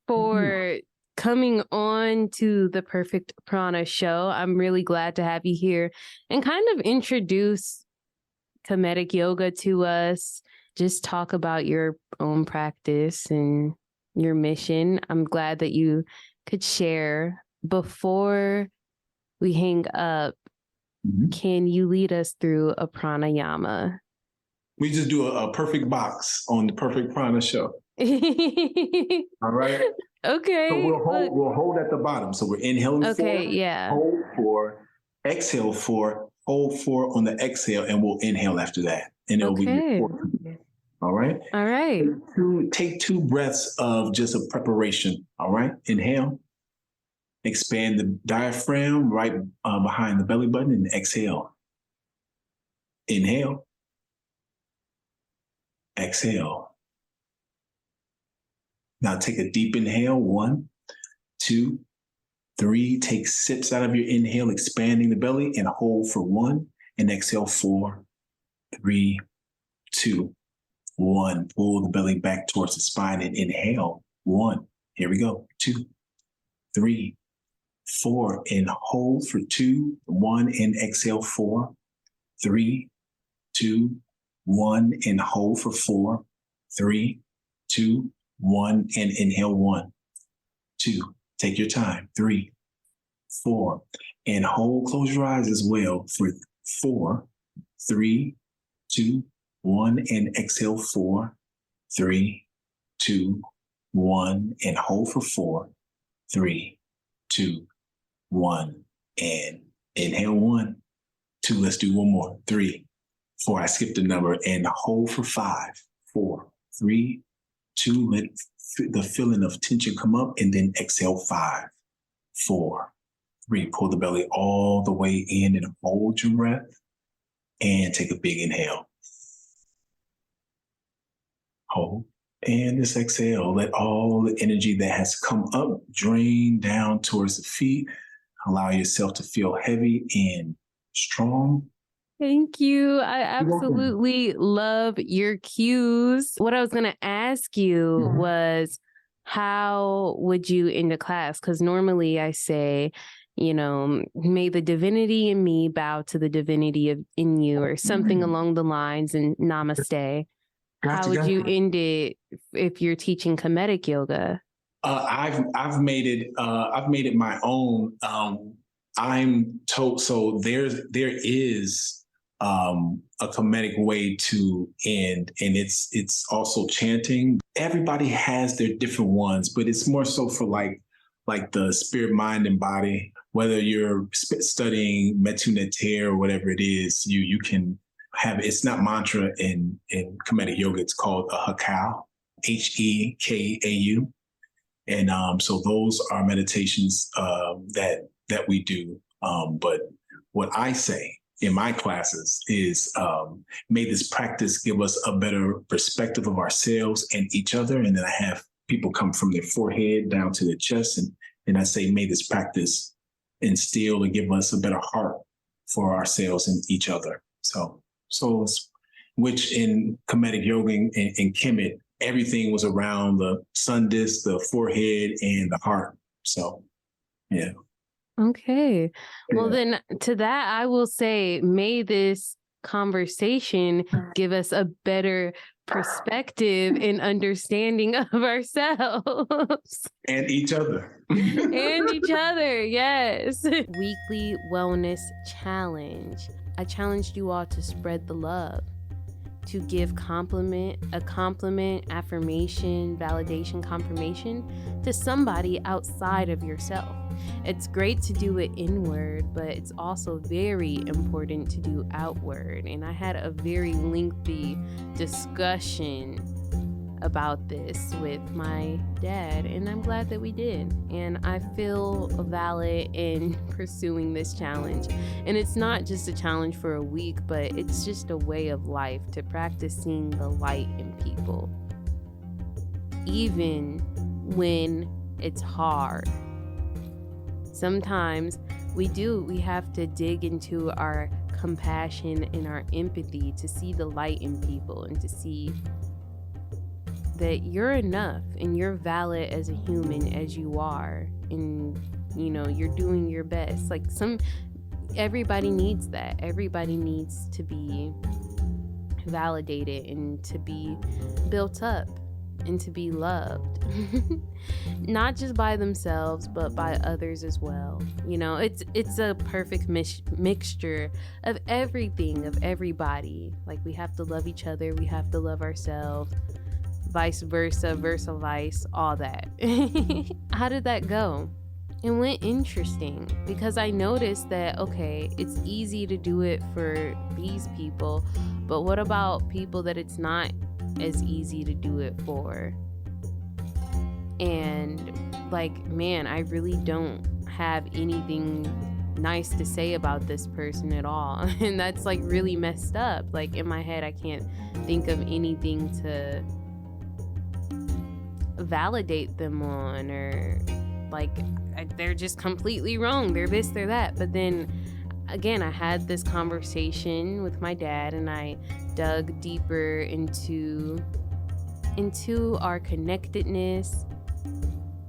for coming on to the Perfect Prana show. I'm really glad to have you here and kind of introduce Kemetic yoga to us. Just talk about your own practice and your mission. I'm glad that you could share. Before we hang up, can you lead us through a pranayama? We just do a perfect box on the Perfect Prana show. All right. Okay. So we'll hold at the bottom. So we're inhaling. Okay. 4, yeah. Hold 4, exhale 4, hold 4 on the exhale, and we'll inhale after that. And it'll be 4. All right. All right. Take 2 breaths of just a preparation. All right. Inhale. Expand the diaphragm right behind the belly button and exhale. Inhale. Exhale. Now take a deep inhale. 1, 2, 3. Take sips out of your inhale, expanding the belly, and hold for 1. And exhale 4, 3, 2, 1. Pull the belly back towards the spine and inhale. 1. Here we go. 2, 3, 4. And hold for 2, 1. And exhale 4, 3, 2, 1. And hold for 4, 3, 2, 1. And inhale 1, 2. Take your time. 3, 4. And hold. Close your eyes as well for 4, 3, 2, 1. And exhale 4, 3, 2, 1. And hold for 4, 3, 2, 1. And inhale 1, 2. Let's do one more. 3, 4. I skipped a number. And hold for 5, 4, 3, 2. Let the feeling of tension come up, and then exhale 5, 4, 3. Pull the belly all the way in and hold your breath, and take a big inhale. Hold, and just exhale. Let all the energy that has come up drain down towards the feet. Allow yourself to feel heavy and strong. Thank you. I absolutely love your cues. What I was going to ask you was, how would you end a class? Because normally I say, may the divinity in me bow to the divinity in you, or something along the lines, and namaste. How would you end it if you're teaching Kemetic yoga? I've made it my own. I'm told, so there is a Kemetic way to end, and it's also chanting. Everybody has their different ones, but it's more so for like like the spirit, mind, and body. Whether you're studying Metu Neter or whatever it is, you can have, it's not mantra in Kemetic yoga, it's called a Hekau, Hekau. And so those are meditations that we do. But what I say in my classes is, may this practice give us a better perspective of ourselves and each other. And then I have people come from their forehead down to their chest. And I say, may this practice instill and give us a better heart for ourselves and each other. So which in Kemetic yoga and Kemet, everything was around the sun disk, the forehead, and the heart. So, yeah. Okay. Well, then to that, I will say, may this conversation give us a better perspective and understanding of ourselves. And each other. And each other, yes. Weekly wellness challenge. I challenged you all to spread the love, to give a compliment, affirmation, validation, confirmation to somebody outside of yourself. It's great to do it inward, but it's also very important to do outward. And I had a very lengthy discussion about this with my dad, and I'm glad that we did. And I feel valid in pursuing this challenge. And it's not just a challenge for a week, but it's just a way of life to practice seeing the light in people, even when it's hard. Sometimes we have to dig into our compassion and our empathy to see the light in people and to see that you're enough and you're valid as a human as you are, and you're doing your best. Like everybody needs that. Everybody needs to be validated and to be built up and to be loved. Not just by themselves, but by others as well. It's a perfect mixture of everything, of everybody. Like, we have to love each other, we have to love ourselves, vice versa, vice, all that. How did that go? It went interesting because I noticed that, okay, it's easy to do it for these people, but what about people that it's not as easy to do it for? And man, I really don't have anything nice to say about this person at all. And that's really messed up. In my head, I can't think of anything to validate them on, or they're just completely wrong, they're this, they're that. But then again, I had this conversation with my dad, and I dug deeper into our connectedness,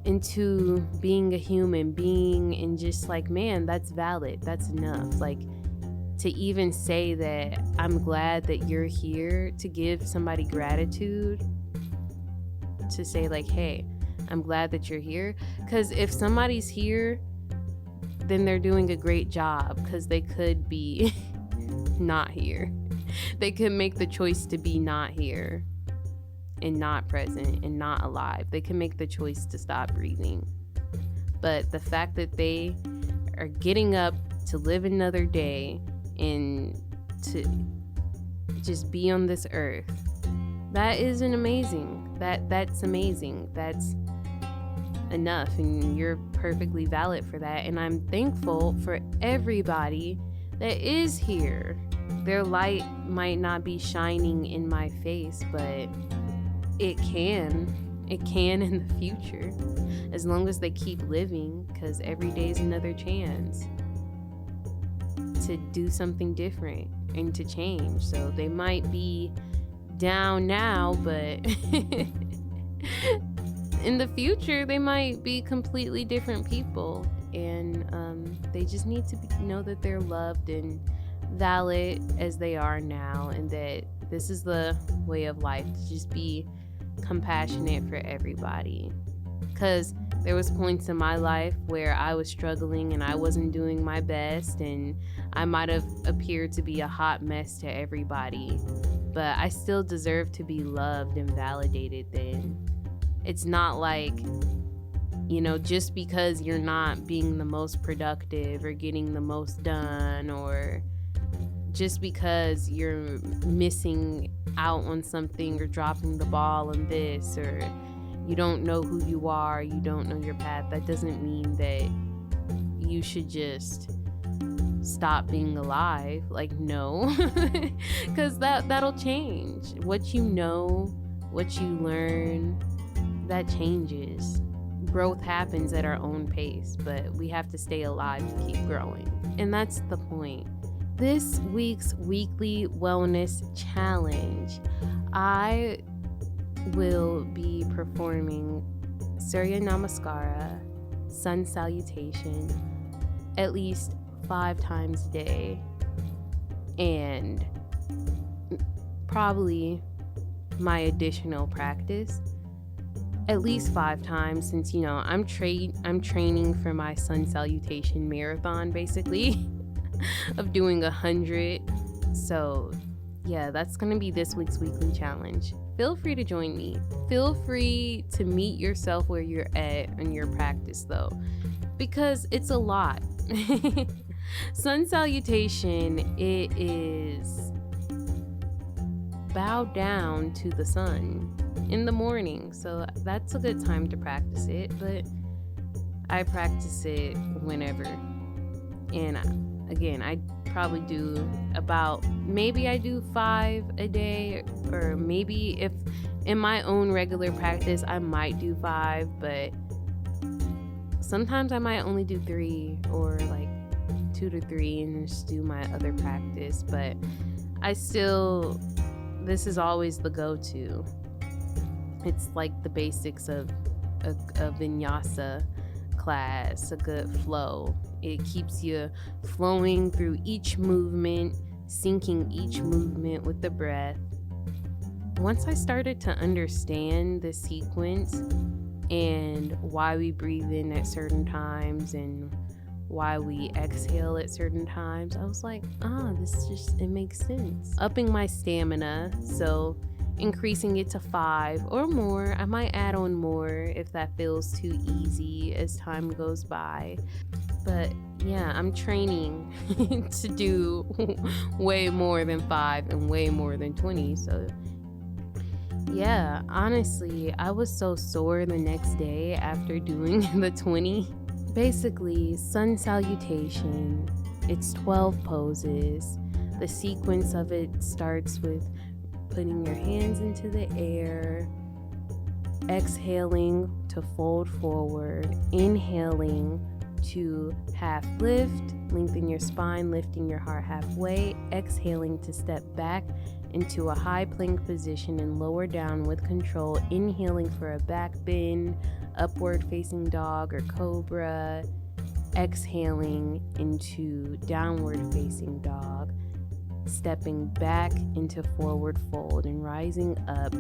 into being a human being, and just man, that's valid, that's enough. To even say that I'm glad that you're here, to give somebody gratitude, to say hey, I'm glad that you're here. Because if somebody's here, then they're doing a great job, because they could be not here. They could make the choice to be not here and not present and not alive. They can make the choice to stop breathing. But the fact that they are getting up to live another day and to just be on this earth, that is amazing. That's amazing. That's enough, and you're perfectly valid for that. And I'm thankful for everybody that is here. Their light might not be shining in my face, but it can in the future, as long as they keep living, because every day is another chance to do something different and to change. So they might be down now, but in the future they might be completely different people, and they just need to know that they're loved and valid as they are now, and that this is the way of life, to just be compassionate for everybody. Because there was points in my life where I was struggling and I wasn't doing my best, and I might have appeared to be a hot mess to everybody, but I still deserve to be loved and validated then. It's not like Just because you're not being the most productive or getting the most done, or just because you're missing out on something or dropping the ball on this, or you don't know who you are, you don't know your path, that doesn't mean that you should just stop being alive. Like, no, because that'll change. What you know, what you learn, that changes. Growth happens at our own pace, but we have to stay alive to keep growing. And that's the point. This week's weekly wellness challenge, I will be performing Surya Namaskara, Sun Salutation, at least 5 times a day, and probably my additional practice at least 5 times, since I'm training for my Sun Salutation marathon, basically, of doing 100. So yeah, that's gonna be this week's weekly challenge. Feel free to join me. Feel free to meet yourself where you're at in your practice, though, because it's a lot. Sun Salutation, it is bow down to the sun in the morning, so that's a good time to practice it, but I practice it whenever. And again, I probably do maybe I do 5 a day, or maybe if in my own regular practice I might do 5, but sometimes I might only do 3, or like 2 to 3, and just do my other practice. But this is always the go-to. It's like the basics of a vinyasa class, a good flow. It keeps you flowing through each movement, syncing each movement with the breath. Once I started to understand the sequence and why we breathe in at certain times and why we exhale at certain times, I was like, it makes sense. Upping my stamina, so increasing it to 5 or more. I might add on more if that feels too easy as time goes by. But yeah, I'm training to do way more than 5 and way more than 20. So yeah, honestly, I was so sore the next day after doing the 20. Basically, Sun Salutation, it's 12 poses. The sequence of it starts with putting your hands into the air, exhaling to fold forward, inhaling to half lift, lengthen your spine, lifting your heart halfway, exhaling to step back into a high plank position and lower down with control, inhaling for a back bend, upward facing dog or cobra, exhaling into downward facing dog, stepping back into forward fold and rising up,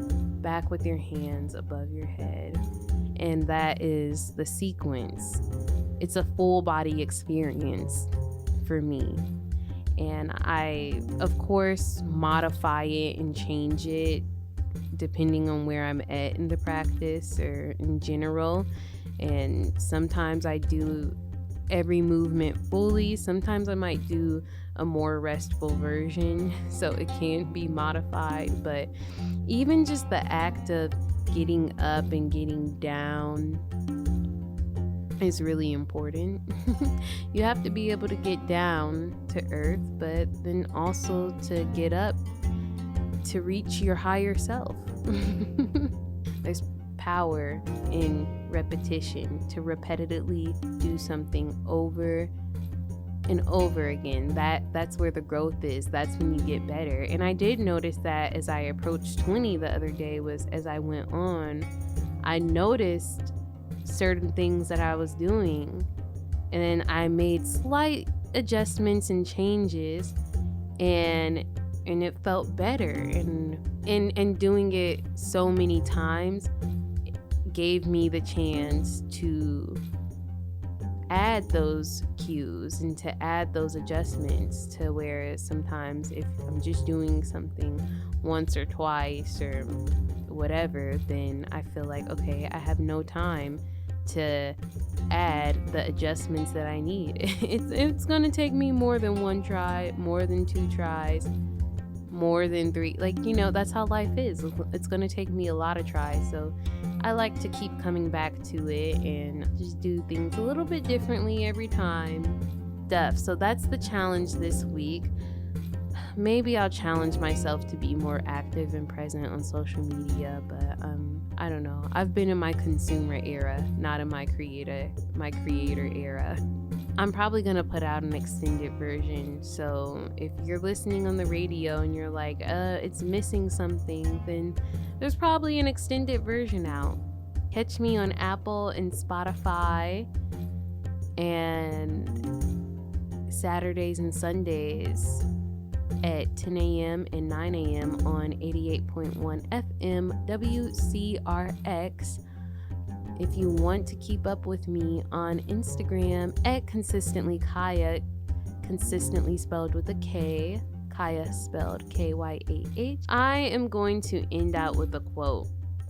back with your hands above your head. And that is the sequence. It's a full body experience for me. And I, of course, modify it and change it depending on where I'm at in the practice or in general. And sometimes I do every movement fully. Sometimes I might do a more restful version, so it can be modified. But even just the act of getting up and getting down is really important. You have to be able to get down to earth, but then also to get up to reach your higher self. There's power in repetition, to repetitively do something over and over again. That's where the growth is. That's when you get better. And I did notice that as I approached 20 the other day, was as I went on, I noticed certain things that I was doing, and then I made slight adjustments and changes, and it felt better. And doing it so many times gave me the chance to add those cues and to add those adjustments, to where sometimes if I'm just doing something once or twice or whatever, then I feel like, okay, I have no time to add the adjustments that I need. It's gonna take me more than one try, more than two tries, more than three. Like, that's how life is. It's gonna take me a lot of tries. So I like to keep coming back to it and just do things a little bit differently every time. So that's the challenge this week. Maybe I'll challenge myself to be more active and present on social media, but I don't know. I've been in my consumer era, not in my creator era. I'm probably gonna put out an extended version. So if you're listening on the radio and you're like, it's missing something, then there's probably an extended version out. Catch me on Apple and Spotify, and Saturdays and Sundays at 10 a.m. and 9 a.m. on 88.1 FM WCRX. If you want to keep up with me on Instagram at consistently Kyah, consistently spelled with a K, Kyah spelled Kyah. I am going to end out with a quote.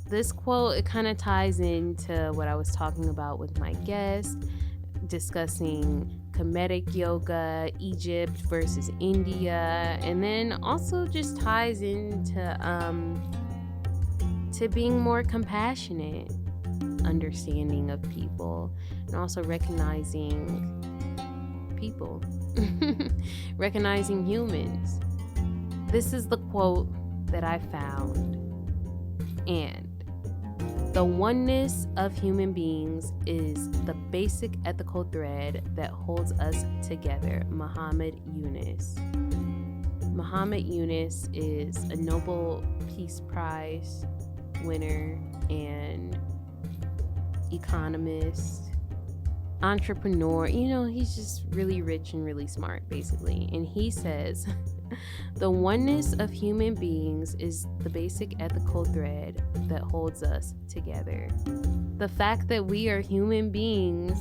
This quote, it kind of ties into what I was talking about with my guest, discussing Kemetic yoga, Egypt versus India, and then also just ties into to being more compassionate, understanding of people, and also recognizing people, recognizing humans. This is the quote that I found, and the oneness of human beings is the basic ethical thread that holds us together. Muhammad Yunus. Muhammad Yunus is a Nobel Peace Prize winner and economist, entrepreneur. He's just really rich and really smart, basically. And he says, the oneness of human beings is the basic ethical thread that holds us together. The fact that we are human beings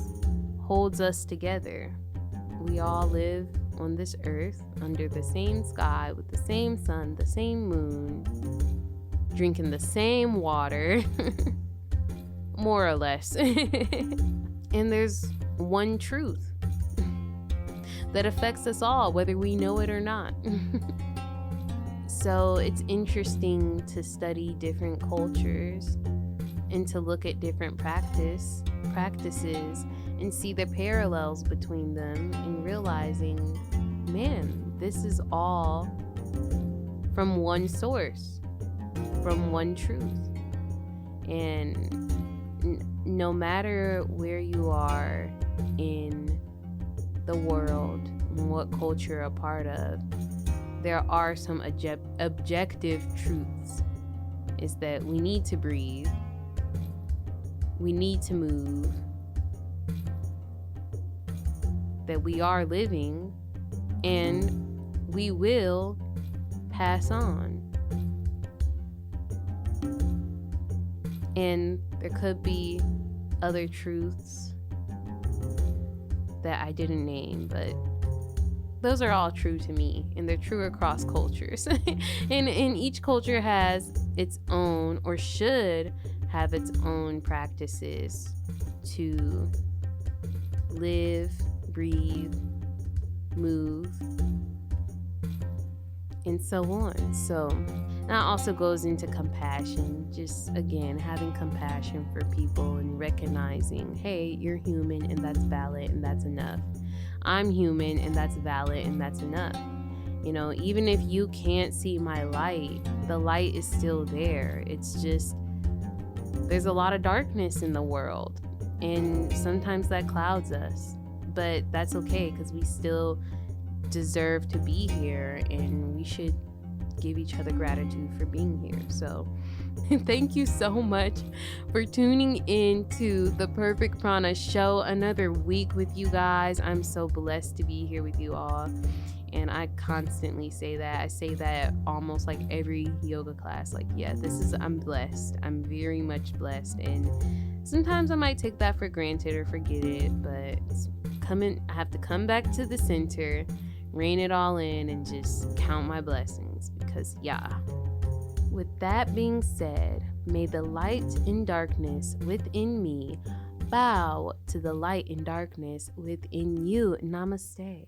holds us together. We all live on this earth under the same sky with the same sun, the same moon, drinking the same water, more or less. And there's one truth that affects us all, whether we know it or not. So it's interesting to study different cultures and to look at different practices and see the parallels between them, and realizing, man, this is all from one source, from one truth. And no matter where you are in the world and what culture you're a part of, there are some objective truths. Is that we need to breathe, we need to move, that we are living, and we will pass on. And there could be other truths that I didn't name, but those are all true to me, and they're true across cultures. and each culture has its own, or should have its own, practices to live, breathe, move, and so on. So that also goes into compassion, just again having compassion for people and recognizing, hey, you're human and that's valid and that's enough. I'm human and that's valid and that's enough. Even if you can't see my light, the light is still there. It's just, there's a lot of darkness in the world, and sometimes that clouds us, but that's okay, because we still deserve to be here, and we should give each other gratitude for being here. So thank you so much for tuning in to the Perfect Prana Show. Another week with you guys. I'm so blessed to be here with you all. And I constantly say that. I say that almost like every yoga class. Like, yeah, I'm blessed. I'm very much blessed. And sometimes I might take that for granted or forget it, but I have to come back to the center, rein it all in, and just count my blessings, because with that being said, may the light and darkness within me bow to the light and darkness within you. Namaste.